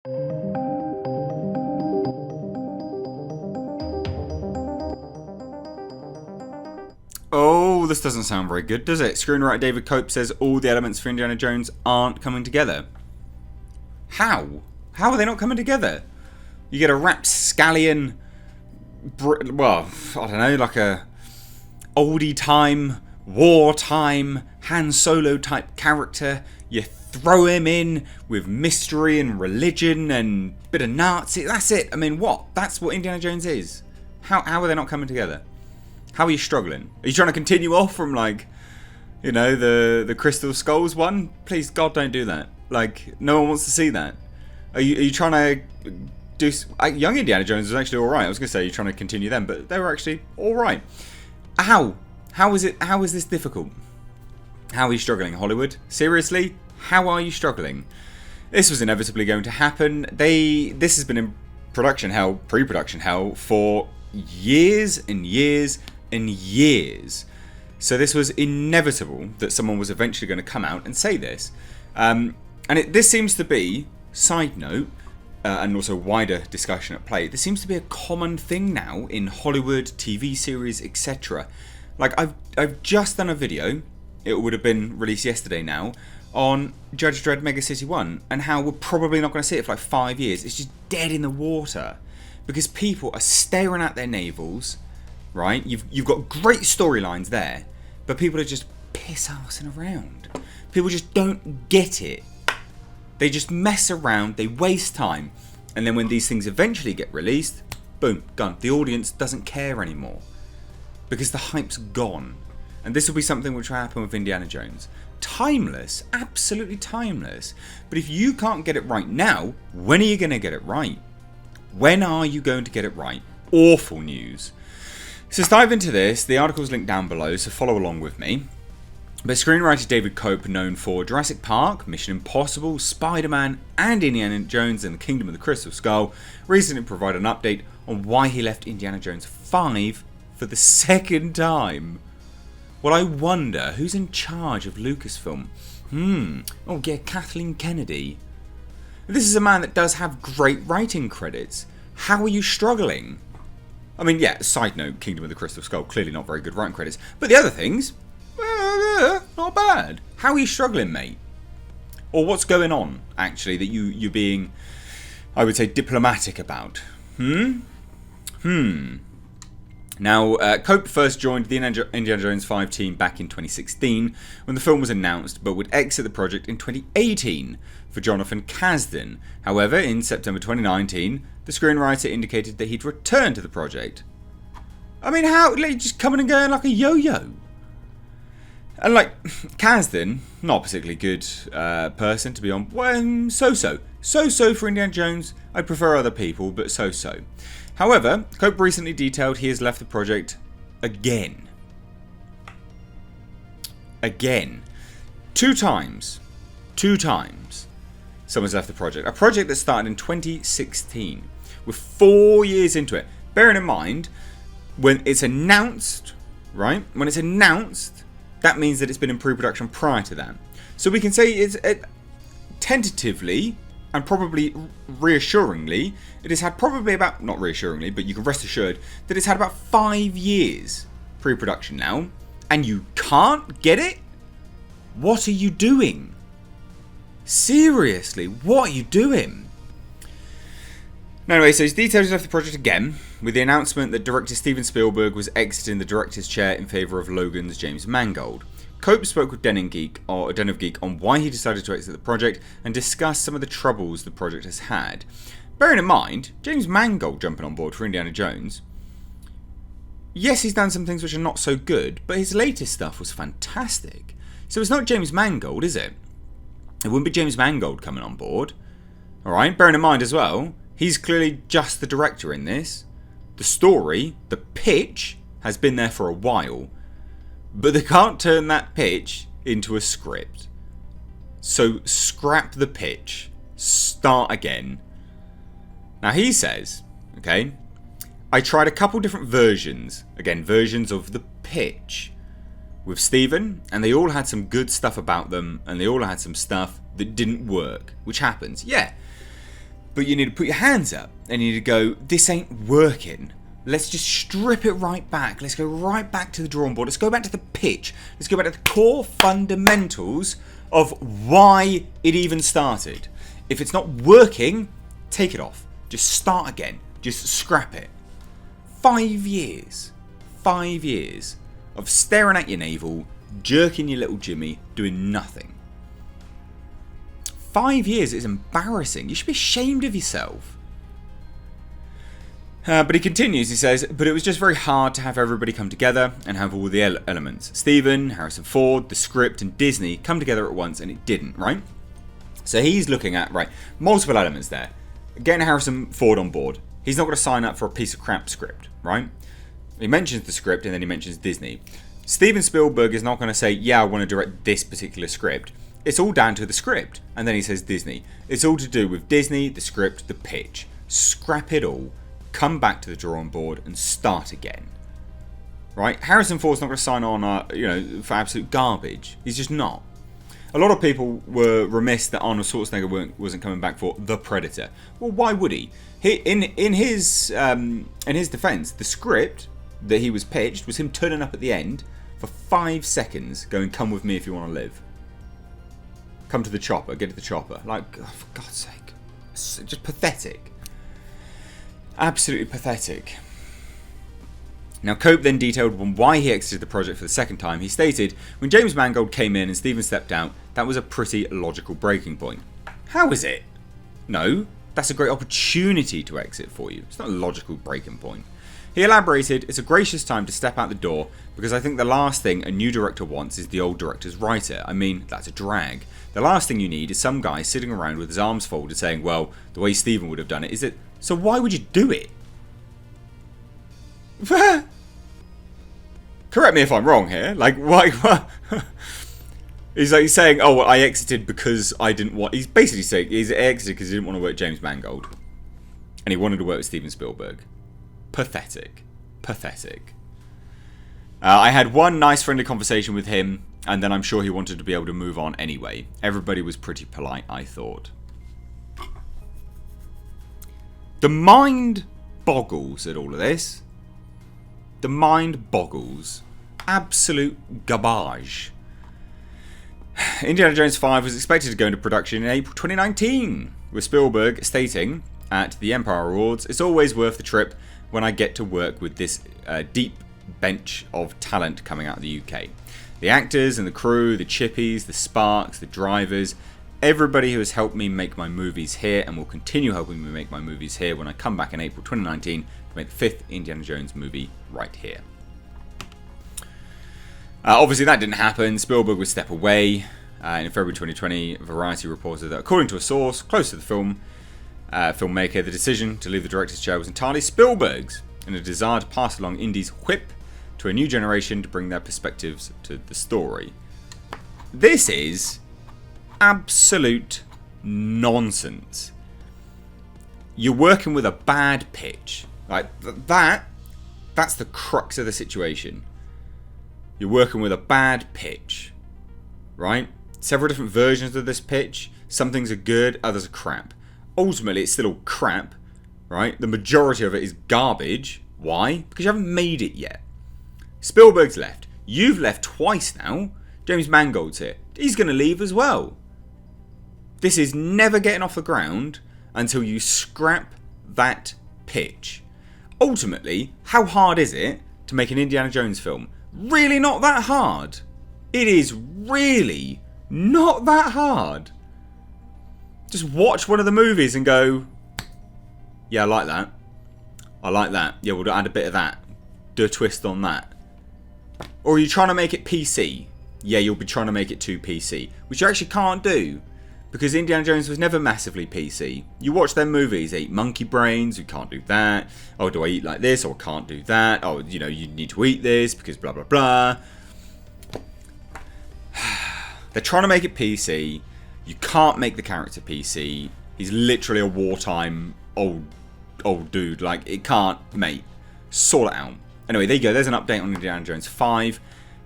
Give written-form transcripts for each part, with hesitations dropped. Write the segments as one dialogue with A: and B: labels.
A: Oh, this doesn't sound very good, does it? Screenwriter David Koepp says all the elements for Indiana Jones aren't coming together. How? How are they not coming together? You get a rapscallion, well, I don't know, like a oldie time, wartime, Han Solo type character. You throw him in with mystery and religion and a bit of Nazi. That's it. I mean, what? That's what Indiana Jones is. How are they not coming together? How are you struggling? Are you trying to continue off from, like, you know, the Crystal Skulls one? Please, God, don't do that. Like, no one wants to see that. Are you trying to do... Young Indiana Jones was actually alright. I was going to say you're trying to continue them, but they were actually alright. How? How is this difficult? How are you struggling, Hollywood? Seriously? How are you struggling? This was inevitably going to happen. This has been in production hell, pre-production hell, for years and years and years. So this was inevitable that someone was eventually going to come out and say this. This seems to be, side note, and also wider discussion at play, this seems to be a common thing now in Hollywood, TV series, etc. Like, I've just done a video, it would have been released yesterday now, on Judge Dredd Mega City 1, and how we're probably not going to see it for like 5 years. It's just dead in the water. Because people are staring at their navels, right? You've got great storylines there, but people are just piss-arsing around. People just don't get it. They just mess around, they waste time, and then when these things eventually get released, boom, done. The audience doesn't care anymore. Because the hype's gone. And this will be something which will happen with Indiana Jones. Timeless, absolutely timeless. But if you can't get it right now, when are you going to get it right? When are you going to get it right? Awful news. So let's dive into this. The article's linked down below, so follow along with me. But screenwriter David Koepp, known for Jurassic Park, Mission Impossible, Spider-Man, and Indiana Jones and the Kingdom of the Crystal Skull, recently provided an update on why he left Indiana Jones 5 for the second time. Well, I wonder who's in charge of Lucasfilm. Oh yeah, Kathleen Kennedy. This is a man that does have great writing credits. How are you struggling? I mean, yeah, side note, Kingdom of the Crystal Skull, clearly not very good writing credits. But the other things, not bad. How are you struggling, mate? Or what's going on, actually, that you're being, I would say, diplomatic about? Now, Koepp first joined the Indiana Jones 5 team back in 2016 when the film was announced, but would exit the project in 2018 for Jonathan Kasdan. However, in September 2019, the screenwriter indicated that he'd return to the project. I mean, how? Like, just coming and going like a yo-yo. And like, Kasdan, not a particularly good person to be on. Well, so-so. So-so for Indiana Jones. I prefer other people, but so-so. However, Koepp recently detailed he has left the project again. Again. Two times. Someone's left the project. A project that started in 2016. We're 4 years into it. Bearing in mind, when it's announced, right? When it's announced, that means that it's been in pre-production prior to that. So we can say it's tentatively and probably reassuringly, it has had probably about, not reassuringly, but you can rest assured that it's had about 5 years pre-production now, and you can't get it? What are you doing? Seriously, what are you doing? Now, anyway, so his details left the project again, with the announcement that director Steven Spielberg was exiting the director's chair in favour of Logan's James Mangold. Koepp spoke with Den of Geek on why he decided to exit the project and discussed some of the troubles the project has had. Bearing in mind, James Mangold jumping on board for Indiana Jones. Yes, he's done some things which are not so good, but his latest stuff was fantastic. So it's not James Mangold, is it? It wouldn't be James Mangold coming on board. Alright, bearing in mind as well, he's clearly just the director in this. The story, the pitch, has been there for a while. But they can't turn that pitch into a script. So scrap the pitch. Start again. Now he says, okay, I tried a couple different versions. Again, versions of the pitch with Steven, and they all had some good stuff about them, and they all had some stuff that didn't work, which happens. Yeah. But you need to put your hands up and you need to go, this ain't working. Let's just strip it right back. Let's go right back to the drawing board. Let's go back to the pitch. Let's go back to the core fundamentals of why it even started. If it's not working, take it off. Just start again. Just scrap it. 5 years. 5 years of staring at your navel, jerking your little Jimmy, doing nothing. 5 years is embarrassing. You should be ashamed of yourself. But he continues, he says, but it was just very hard to have everybody come together and have all the elements. Stephen, Harrison Ford, the script and Disney come together at once and it didn't, right? So he's looking at, right, multiple elements there. Getting Harrison Ford on board. He's not going to sign up for a piece of crap script, right? He mentions the script and then he mentions Disney. Steven Spielberg is not going to say, yeah, I want to direct this particular script. It's all down to the script. And then he says Disney. It's all to do with Disney, the script, the pitch. Scrap it all. Come back to the drawing board and start again. Right? Harrison Ford's not going to sign on, for absolute garbage. He's just not. A lot of people were remiss that Arnold Schwarzenegger wasn't coming back for The Predator. Well, why would he? In his defense, the script that he was pitched was him turning up at the end for 5 seconds, going, "Come with me if you want to live. Come to the chopper. Get to the chopper." Like, oh, for God's sake, it's just pathetic. Absolutely pathetic. Now, Koepp then detailed why he exited the project for the second time. He stated, when James Mangold came in and Steven stepped out, that was a pretty logical breaking point. How is it? No, that's a great opportunity to exit for you. It's not a logical breaking point. He elaborated, it's a gracious time to step out the door because I think the last thing a new director wants is the old director's writer. I mean, that's a drag. The last thing you need is some guy sitting around with his arms folded saying, well, the way Steven would have done it is it. So why would you do it? Correct me if I'm wrong here. Like, why? He's saying, oh, well, I exited because I didn't want... He's basically saying he's exited because he didn't want to work with James Mangold. And he wanted to work with Steven Spielberg. Pathetic. Pathetic. I had one nice friendly conversation with him, and then I'm sure he wanted to be able to move on anyway. Everybody was pretty polite, I thought. The mind boggles at all of this. The mind boggles. Absolute garbage. Indiana Jones 5 was expected to go into production in April 2019, with Spielberg stating at the Empire Awards, it's always worth the trip when I get to work with this deep bench of talent coming out of the UK. The actors and the crew, the chippies, the sparks, the drivers, everybody who has helped me make my movies here and will continue helping me make my movies here when I come back in April 2019 to make the 5th Indiana Jones movie right here. Obviously that didn't happen. Spielberg would step away. In February 2020, Variety reported that according to a source close to the filmmaker, the decision to leave the director's chair was entirely Spielberg's and a desire to pass along Indy's whip to a new generation to bring their perspectives to the story. This is absolute nonsense. You're working with a bad pitch. Like that's the crux of the situation. You're working with a bad pitch, right? Several different versions of this pitch. Some things are good, others are crap. Ultimately, it's still all crap, right? The majority of it is garbage. Why? Because you haven't made it yet. Spielberg's left. You've left twice now. James Mangold's here. He's going to leave as well. This is never getting off the ground until you scrap that pitch. Ultimately, how hard is it to make an Indiana Jones film? Really not that hard. It is really not that hard. Just watch one of the movies and go, yeah, I like that. I like that. Yeah, we'll add a bit of that. Do a twist on that. Or are you trying to make it PC? Yeah, you'll be trying to make it too PC. Which you actually can't do. Because Indiana Jones was never massively PC. You watch them movies, they eat monkey brains, you can't do that. Oh, do I eat like this? Or can't do that? Oh, you need to eat this because blah, blah, blah. They're trying to make it PC. You can't make the character PC. He's literally a wartime old dude. Like, it can't, mate. Sort it out. Anyway, there you go. There's an update on Indiana Jones 5.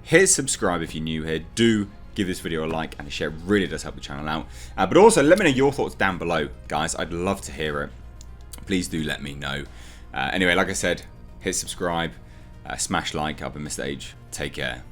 A: Hit subscribe if you're new here. Do give this video a like and a share. It really does help the channel out. But also, let me know your thoughts down below, guys. I'd love to hear it. Please do let me know. Anyway, like I said, hit subscribe, smash like. I've been Mr. H. Take care.